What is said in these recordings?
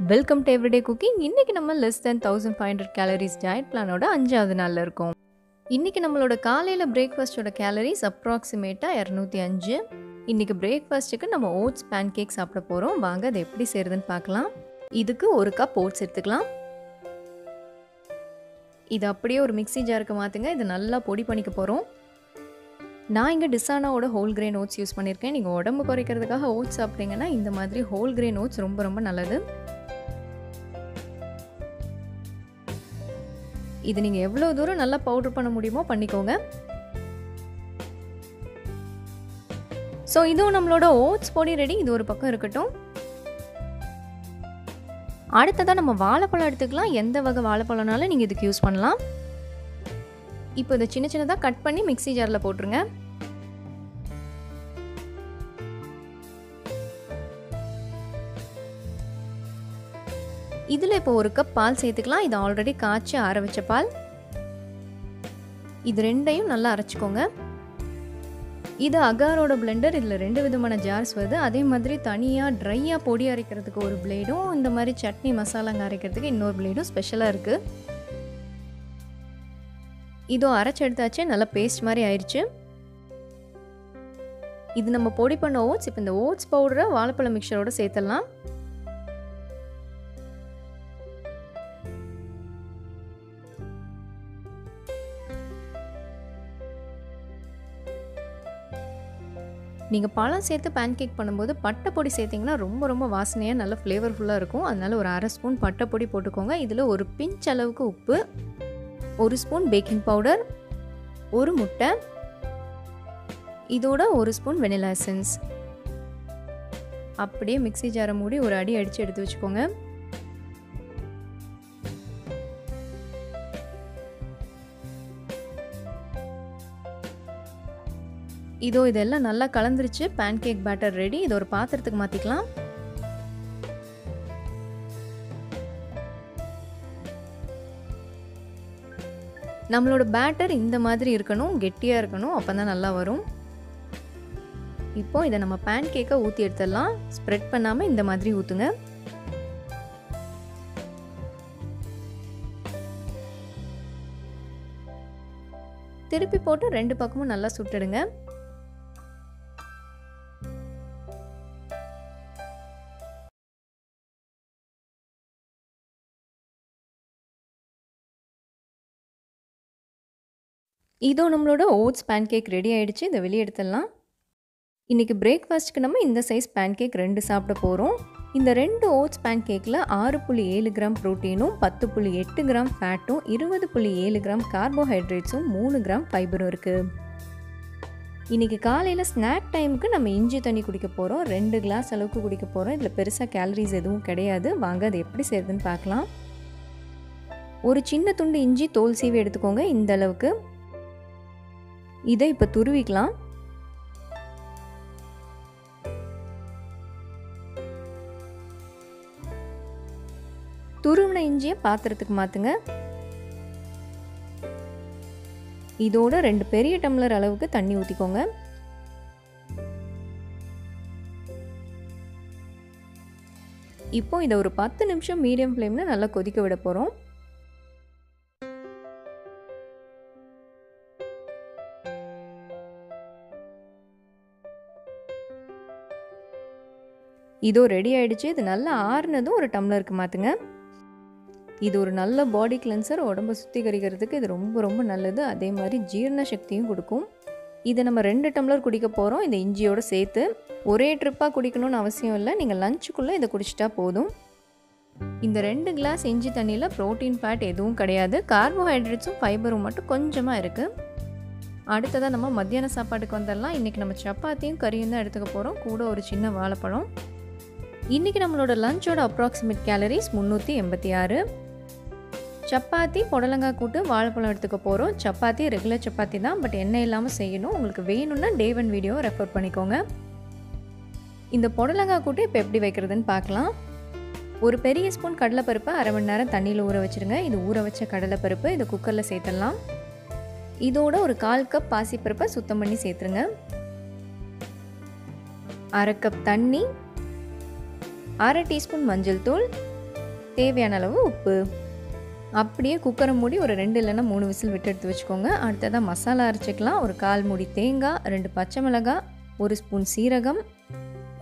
Welcome to everyday cooking. இன்றைக்கி நம்ம less than 1500 calories diet பிளானோட 5வது நாளில் இருக்கோம். இன்றைக்கி நம்மளோட காலையில் பிரேக்ஃபாஸ்ட்டோட கேலரிஸ் அப்ராக்சிமேட்டாக 205. இன்றைக்கி பிரேக்ஃபாஸ்ட்டுக்கு நம்ம ஓட்ஸ் பேன்கேக் சாப்பிட போகிறோம். வாங்க அதை எப்படி செய்கிறதுன்னு பார்க்கலாம். இதுக்கு 1 கப் ஓட்ஸ் எடுத்துக்கலாம். இது அப்படியே ஒரு மிக்ஸி ஜாருக்கு மாற்றுங்க. இது நல்லா பொடி பண்ணிக்க போகிறோம். நான் இங்கே DiSanoவோட ஹோல் கிரெயின் ஓட்ஸ் யூஸ் பண்ணியிருக்கேன். நீங்கள் உடம்பு குறைக்கிறதுக்காக ஓட்ஸ் சாப்பிட்டீங்கன்னா இந்த மாதிரி ஹோல் கிரெயின் ஓட்ஸ் ரொம்ப ரொம்ப நல்லது. இது நீங்கள் எவ்வளோ தூரம் நல்லா பவுடர் பண்ண முடியுமோ பண்ணிக்கோங்க. ஸோ இதுவும் நம்மளோட ஓட்ஸ் பொடி ரெடி. இது ஒரு பக்கம் இருக்கட்டும். அடுத்ததாக நம்ம வாழைப்பழம் எடுத்துக்கலாம். எந்த வகை வாழைப்பழம்னாலும் நீங்கள் இதுக்கு யூஸ் பண்ணலாம். இப்போ இதை சின்ன சின்னதாக கட் பண்ணி மிக்ஸி ஜாரில் போட்டுருங்க. இதில் இப்போ 1 கப் பால் சேர்த்துக்கலாம். இது ஆல்ரெடி காய்ச்சி ஆற வச்ச பால். இது ரெண்டையும் நல்லா அரைச்சிக்கோங்க. இது அகாரோட பிளெண்டர். இதில் 2 விதமான ஜார்ஸ் வருது. அதே மாதிரி தனியாக ட்ரையாக பொடி அரைக்கிறதுக்கு ஒரு பிளேடும், இந்த மாதிரி சட்னி மசாலாங்க அரைக்கிறதுக்கு இன்னொரு பிளேடும் ஸ்பெஷலாக இருக்குது. இதோ அரைச்சி எடுத்தாச்சு. நல்லா பேஸ்ட் மாதிரி ஆயிடுச்சு. இது நம்ம பொடி பண்ண ஓட்ஸ். இப்போ இந்த ஓட்ஸ் பவுடரை வாழைப்பழ மிக்சரோட சேர்த்துடலாம். நீங்கள் பழம் சேர்த்து பேன்கேக் பண்ணும்போது பட்டை பொடி சேர்த்திங்கன்னா ரொம்ப ரொம்ப வாசனையாக நல்ல ஃப்ளேவர்ஃபுல்லாக இருக்கும். அதனால் ஒரு 1/2 ஸ்பூன் பட்டை பொடி போட்டுக்கோங்க. இதில் ஒரு பிஞ்ச் அளவுக்கு உப்பு, 1 ஸ்பூன் பேக்கிங் பவுடர், 1 முட்டை, இதோட 1 ஸ்பூன் வெனிலா எசன்ஸ். அப்படியே மிக்ஸி ஜாரை மூடி ஒரு அடி அடித்து எடுத்து வச்சுக்கோங்க. இதோ இதெல்லாம் நல்லா கலந்துருச்சு. Pancake batter ready. இது ஒரு பாத்திரத்துக்கு மாற்றிக்கலாம். நம்மளோட பேட்டர் இந்த மாதிரி இருக்கணும், கெட்டியாக இருக்கணும். அப்போ தான் நல்லா வரும். இப்போ இதை நம்ம பேன்கேக்கை ஊற்றி எடுத்துடலாம். ஸ்ப்ரெட் பண்ணாமல் இந்த மாதிரி ஊற்றுங்க. திருப்பி போட்டு 2 பக்கமும் நல்லா சுட்டுடுங்க. இதோ நம்மளோட ஓட்ஸ் பேன்கேக் ரெடி ஆகிடுச்சு. இதை வெளியே எடுத்துடலாம். இன்றைக்கி பிரேக்ஃபாஸ்ட்டுக்கு நம்ம இந்த சைஸ் பேன்கேக் 2 சாப்பிட போகிறோம். இந்த 2 ஓட்ஸ் பேன்கேக்கில் 6.7 கிராம் ப்ரோட்டீனும், 10.8 கிராம் ஃபேட்டும், 20.7 கிராம் கார்போஹைட்ரேட்ஸும், 3 கிராம் ஃபைபரும் இருக்குது. இன்றைக்கி காலையில் ஸ்நாக் டைமுக்கு நம்ம இஞ்சி தண்ணி குடிக்க போகிறோம். 2 கிளாஸ் அளவுக்கு குடிக்க போகிறோம். இதில் பெருசாக கேலரிஸ் எதுவும் கிடையாது. வாங்க அது எப்படி செய்கிறதுன்னு பார்க்கலாம். ஒரு சின்ன துண்டு இஞ்சி தோல் சீவி எடுத்துக்கோங்க. இந்த அளவுக்கு. இதை இப்போ துருவிக்கலாம். துருவின இஞ்சியை பாத்திரத்துக்கு மாற்றுங்க. இதோட 2 பெரிய டம்ளர் அளவுக்கு தண்ணி ஊற்றிக்கோங்க. இப்போ இதை ஒரு 10 நிமிஷம் மீடியம் ஃப்ளேமில் நல்லா கொதிக்க விட போகிறோம். இதோ ரெடி ஆகிடுச்சு. இது நல்லா ஆறுனதும் ஒரு டம்ளருக்கு மாற்றுங்க. இது ஒரு நல்ல பாடி கிளென்சர். உடம்பை சுத்திகரிக்கிறதுக்கு இது ரொம்ப ரொம்ப நல்லது. அதே மாதிரி ஜீரண சக்தியும் கொடுக்கும். இதை நம்ம 2 டம்ளர் குடிக்க போகிறோம். இந்த இஞ்சியோடு சேர்த்து ஒரே ட்ரிப்பாக குடிக்கணும்னு அவசியம் இல்லை. நீங்கள் லஞ்சுக்குள்ளே இதை குடிச்சிட்டா போதும். இந்த 2 கிளாஸ் இஞ்சி தண்ணியில் ப்ரோட்டீன் ஃபேட் எதுவும் கிடையாது. கார்போஹைட்ரேட்ஸும் ஃபைபரும் மட்டும் கொஞ்சமாக இருக்குது. அடுத்ததாக நம்ம மத்தியான சாப்பாட்டுக்கு வந்துடலாம். இன்றைக்கி நம்ம சப்பாத்தியும் கறியும் தான் எடுத்துக்க போகிறோம். கூட ஒரு சின்ன வாழைப்பழம். இன்றைக்கி நம்மளோட லஞ்சோட அப்ராக்சிமேட் கேலரிஸ் 386. சப்பாத்தி, புடலங்காய் கூட்டு, வாழைப்பழம் எடுத்துக்க போகிறோம். சப்பாத்தி ரெகுலர் சப்பாத்தி தான், பட் எண்ணெய் இல்லாமல் செய்யணும். உங்களுக்கு வேணும்னா டே 1 வீடியோவை ரெஃபர் பண்ணிக்கோங்க. இந்த புடலங்காய் கூட்டு இப்போ எப்படி வைக்கிறதுன்னு பார்க்கலாம். ஒரு பெரிய ஸ்பூன் கடலைப்பருப்பை 1/2 மணி நேரம் தண்ணியில் ஊற வச்சுருங்க. இது ஊற வச்ச கடலைப்பருப்பு. இதை குக்கரில் சேர்த்துடலாம். இதோட ஒரு 1/4 கப் பாசிப்பருப்பை சுத்தம் பண்ணி சேர்த்துருங்க. 1/2 கப் தண்ணி, 1/2 டீஸ்பூன் மஞ்சள் தூள், தேவையான அளவு உப்பு. அப்படியே குக்கரை மூடி ஒரு 2 இல்லைன்னா 3 விசில் விட்டு எடுத்து வச்சுக்கோங்க. அடுத்ததாக மசாலா அரைச்சிக்கலாம். ஒரு 1/4 மூடி தேங்காய், 2 பச்சை மிளகாய், 1 ஸ்பூன் சீரகம்,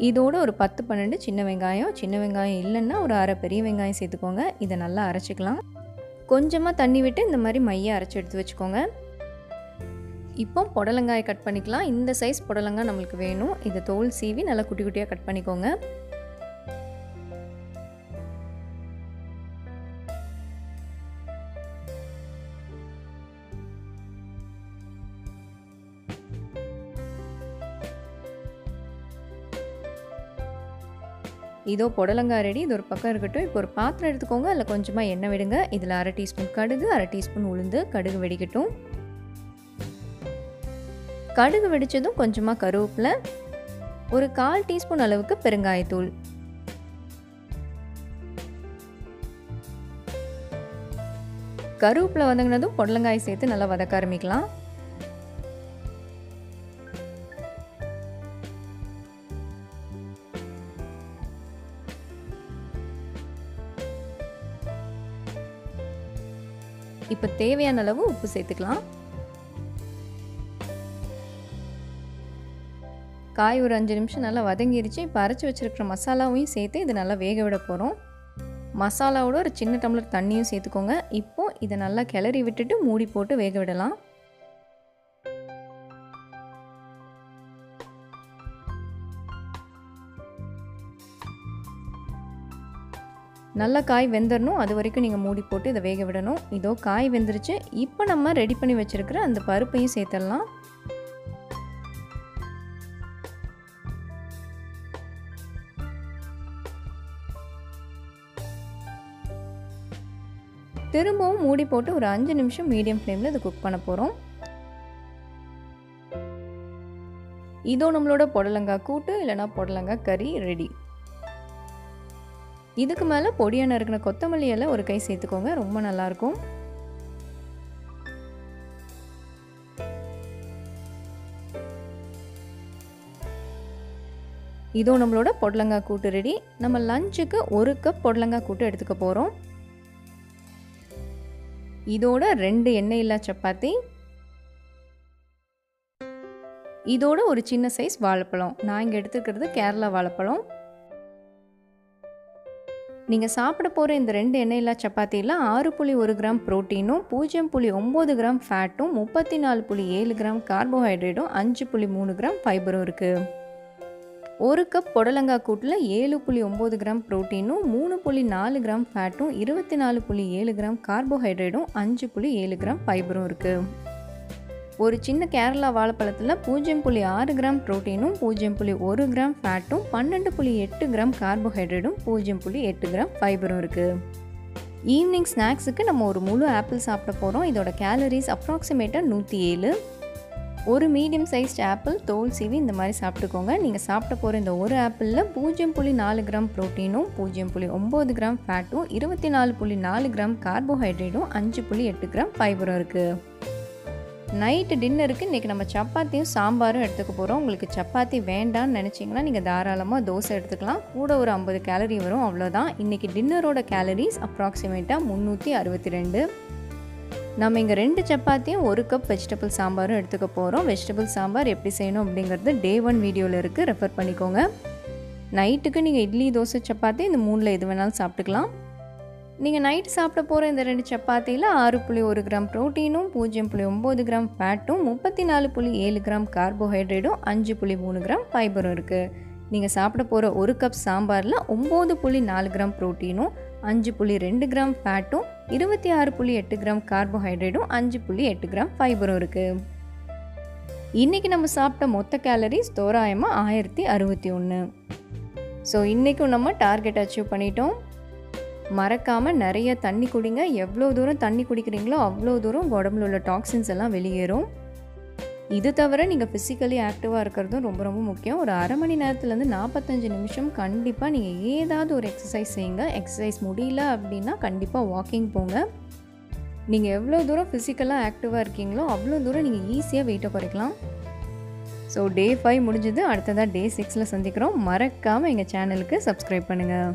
இதோட ஒரு 10-12 சின்ன வெங்காயம். சின்ன வெங்காயம் இல்லைன்னா ஒரு அரை பெரிய வெங்காயம் சேர்த்துக்கோங்க. இதை நல்லா அரைச்சிக்கலாம். கொஞ்சமாக தண்ணி விட்டு இந்த மாதிரி மைய அரைச்சி எடுத்து வச்சுக்கோங்க. இப்போ புடலங்காயை கட் பண்ணிக்கலாம். இந்த சைஸ் புடலங்காய் நம்மளுக்கு வேணும். இதை தோல் சீவி நல்லா குட்டி குட்டியாக கட் பண்ணிக்கோங்க. இதோ புடலங்காய் ரெடி. இது ஒரு பக்கம் இருக்கட்டும். இப்போ ஒரு பாத்திரம் எடுத்துக்கோங்க. அதில் கொஞ்சமாக எண்ணெய் விடுங்க. இதில் 1/2 டீஸ்பூன் கடுகு, 1/2 டீஸ்பூன் உளுந்து. கடுகு வெடிக்கட்டும். கடுகு வெடித்ததும் கொஞ்சமாக கருவேப்பிலை, ஒரு 1/4 டீஸ்பூன் அளவுக்கு பெருங்காயத்தூள், கருவேப்பிலை வதங்கினதும் புடலங்காய் சேர்த்து நல்லா வதக்க ஆரம்பிக்கலாம். இப்போ தேவையான அளவு உப்பு சேர்த்துக்கலாம். காய் ஒரு 5 நிமிஷம் நல்லா வதங்கிருச்சு. இப்போ அரைச்சி வச்சுருக்கிற மசாலாவையும் சேர்த்து இதை நல்லா வேக விட போகிறோம். மசாலாவோட ஒரு சின்ன டம்ளர் தண்ணியும் சேர்த்துக்கோங்க. இப்போது இதை நல்லா கிளறி விட்டுட்டு மூடி போட்டு வேக விடலாம். நல்லா காய் வெந்துடணும். அது வரைக்கும் நீங்கள் மூடி போட்டு இதை வேக விடணும். இதோ காய் வெந்துருச்சு. இப்போ நம்ம ரெடி பண்ணி வச்சுருக்கிற அந்த பருப்பையும் சேர்த்துடலாம். திரும்பவும் மூடி போட்டு ஒரு 5 நிமிஷம் மீடியம் ஃப்ளேமில் இதை குக் பண்ண போகிறோம். இதோ நம்மளோட புடலங்காய் கூட்டு இல்லைனா புடலங்காய் கறி ரெடி. இதுக்கு மேலே பொடியாக நறுக்கின கொத்தமல்லி இலை ஒரு கை சேர்த்துக்கோங்க. ரொம்ப நல்லாயிருக்கும். இதோ நம்மளோட புடலங்காய் கூட்டு ரெடி. நம்ம லஞ்சுக்கு 1 கப் புடலங்காய் கூட்டு எடுத்துக்க போகிறோம். இதோட 2 எண்ணெய் இல்லா சப்பாத்தி, இதோட ஒரு சின்ன சைஸ் வாழைப்பழம். நான் இங்கே எடுத்துக்கிறது கேரளா வாழைப்பழம். நீங்கள் சாப்பிட போகிற இந்த 2 எண்ணெய் இல்லா சப்பாத்தியில் 6.1 கிராம் ப்ரோட்டீனும் 0.9 கிராம் ஃபேட்டும் 34.7 கிராம் கார்போஹைட்ரேட்டும் 5.3 கிராம் ஃபைபரும் இருக்குது. 1 கப் புடலங்காய் கூட்டில் 7.9 கிராம் ப்ரோட்டீனும் 3.4 கிராம் ஃபேட்டும் 24.7 கிராம் கார்போஹைட்ரேட்டும் 5.7 கிராம் ஃபைபரும் இருக்குது. ஒரு சின்ன கேரளா வாழைப்பழத்தில் 0.6 கிராம் ப்ரோட்டீனும் 0.1 கிராம் ஃபேட்டும் 12.8 கிராம் கார்போஹைட்ரேட்டும் 0.8 கிராம் ஃபைபரும் இருக்குது. ஈவினிங் ஸ்நாக்ஸுக்கு நம்ம ஒரு முழு ஆப்பிள் சாப்பிட போகிறோம். இதோட கேலரிஸ் அப்ராக்சிமேட்டாக 107. ஒரு மீடியம் சைஸ்ட் ஆப்பிள் தோல் சீவி இந்த மாதிரி சாப்பிட்டுக்கோங்க. நீங்கள் சாப்பிட போகிற இந்த ஒரு ஆப்பிளில் 0.4 கிராம் ப்ரோட்டீனும் 0.9 கிராம் ஃபேட்டும் 24.4 கிராம் கார்போஹைட்ரேட்டும் 5.8 கிராம் ஃபைபரும் இருக்குது. நைட்டு டின்னருக்கு இன்றைக்கி நம்ம சப்பாத்தியும் சாம்பாரும் எடுத்துக்க போகிறோம். உங்களுக்கு சப்பாத்தி வேண்டான்னு நினச்சிங்கன்னா நீங்கள் தாராளமாக தோசை எடுத்துக்கலாம். கூட ஒரு 50 கேலரி வரும், அவ்வளோதான். இன்றைக்கி டின்னரோட கேலரிஸ் அப்ராக்சிமேட்டாக 362. நம்ம இங்கே 2 சப்பாத்தியும் 1 கப் வெஜிடபிள் சாம்பாரும் எடுத்துக்க போகிறோம். வெஜிடபிள் சாம்பார் எப்படி செய்யணும் அப்படிங்கிறது Day 1 வீடியோவில் இருக்குது, ரெஃபர் பண்ணிக்கோங்க. நைட்டுக்கு நீங்கள் இட்லி, தோசை, சப்பாத்தி இந்த 3ல் எது வேணாலும் சாப்பிட்டுக்கலாம். நீங்கள் நைட்டு சாப்பிட போகிற இந்த 2 சப்பாத்தியில் 6.1 கிராம் ப்ரோட்டீனும் 0.9 கிராம் ஃபேட்டும் 34.7 கிராம் கார்போஹைட்ரேட்டும் 5.3 கிராம் ஃபைபரும் இருக்குது. நீங்கள் சாப்பிட போகிற 1 கப் சாம்பாரில் 9.4 கிராம் ப்ரோட்டீனும் 5.2 கிராம் ஃபேட்டும் 26.8 கிராம் கார்போஹைட்ரேட்டும் 5.8 கிராம் ஃபைபரும் இருக்குது. இன்றைக்கி நம்ம சாப்பிட்ட மொத்த கேலரிஸ் தோராயமாக 1061. ஸோ இன்றைக்கும் நம்ம டார்கெட் அச்சீவ் பண்ணிட்டோம். மறக்காமல் நிறைய தண்ணி குடிங்க. எவ்வளோ தூரம் தண்ணி குடிக்கிறீங்களோ அவ்வளோ தூரம் உடம்புல உள்ள டாக்ஸின்ஸ் எல்லாம் வெளியேறும். இது தவிர நீங்கள் ஃபிசிக்கலி ஆக்டிவாக இருக்கிறதும் ரொம்ப ரொம்ப முக்கியம். ஒரு அரை மணி நேரத்துலேருந்து 45 நிமிஷம் கண்டிப்பாக நீங்கள் ஏதாவது ஒரு எக்ஸசைஸ் செய்யுங்க. எக்ஸசைஸ் முடியல அப்படின்னா கண்டிப்பாக வாக்கிங் போங்க. நீங்கள் எவ்வளோ தூரம் ஃபிசிக்கலாக ஆக்டிவாக இருக்கீங்களோ அவ்வளோ தூரம் நீங்கள் ஈஸியாக வெயிட்டை குறைக்கலாம். ஸோ Day 5 முடிஞ்சது. அடுத்ததாக Day 6ல் சந்திக்கிறோம். மறக்காமல் எங்கள் சேனலுக்கு சப்ஸ்கிரைப் பண்ணுங்கள்.